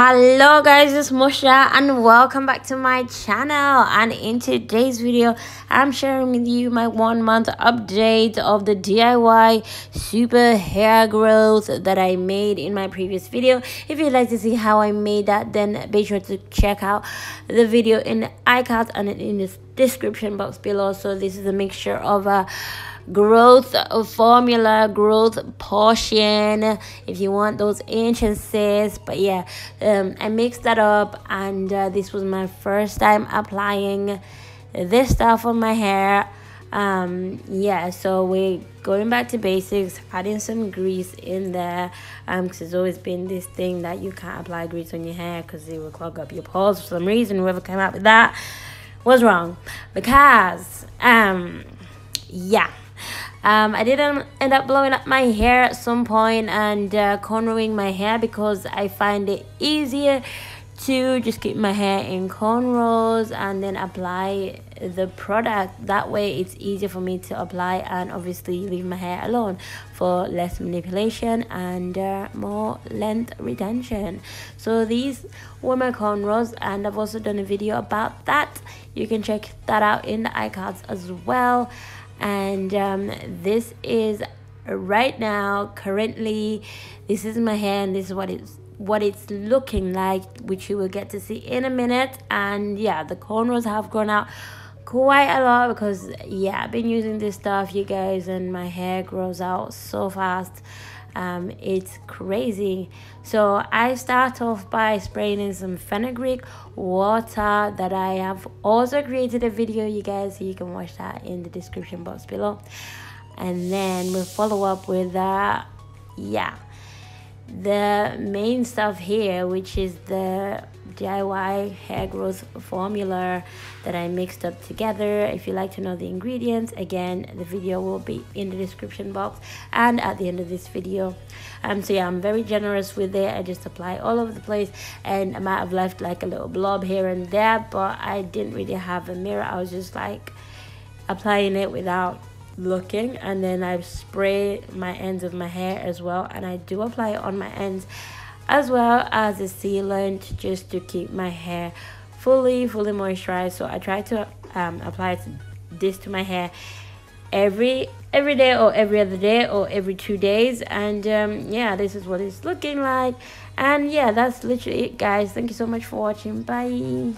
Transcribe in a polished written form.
Hello guys, it's Musha and welcome back to my channel. And in today's video I'm sharing with you my 1 month update of the DIY super hair growth that I made in my previous video. If you'd like to see how I made that, then be sure to check out the video in the iCard and in the description box below. So this is a mixture of a growth formula, growth potion, if you want those inches. But yeah, I mixed that up, and this was my first time applying this stuff on my hair. Yeah, so we're going back to basics, adding some grease in there, because it's always been this thing that you can't apply grease on your hair because it will clog up your pores. For some reason, whoever came up with that was wrong, because yeah, I didn't end up blowing up my hair at some point and cornrowing my hair, because I find it easier to just keep my hair in cornrows and then apply the product. That way it's easier for me to apply and obviously leave my hair alone for less manipulation and more length retention. So these were my cornrows, and I've also done a video about that. You can check that out in the iCards as well. And this is right now, currently, this is my hair, and this is what it's looking like, which you will get to see in a minute. And yeah, the cornrows have grown out quite a lot because yeah, I've been using this stuff, you guys, and my hair grows out so fast. It's crazy. So I start off by spraying in some fenugreek water that I have also created a video, you guys, so you can watch that in the description box below. And then we'll follow up with yeah, the main stuff here, which is the DIY hair growth formula that I mixed up together. If you like to know the ingredients, again, the video will be in the description box and at the end of this video. So yeah, I'm very generous with it. I just apply all over the place, and I might have left like a little blob here and there, but I didn't really have a mirror. I was just like applying it without looking, and then I spray my ends of my hair as well, and I do apply it on my ends as well as a sealant, just to keep my hair fully moisturized. So I try to apply this to my hair every day, or every other day, or every 2 days. And yeah, this is what it's looking like. And yeah, that's literally it, guys. Thank you so much for watching. Bye.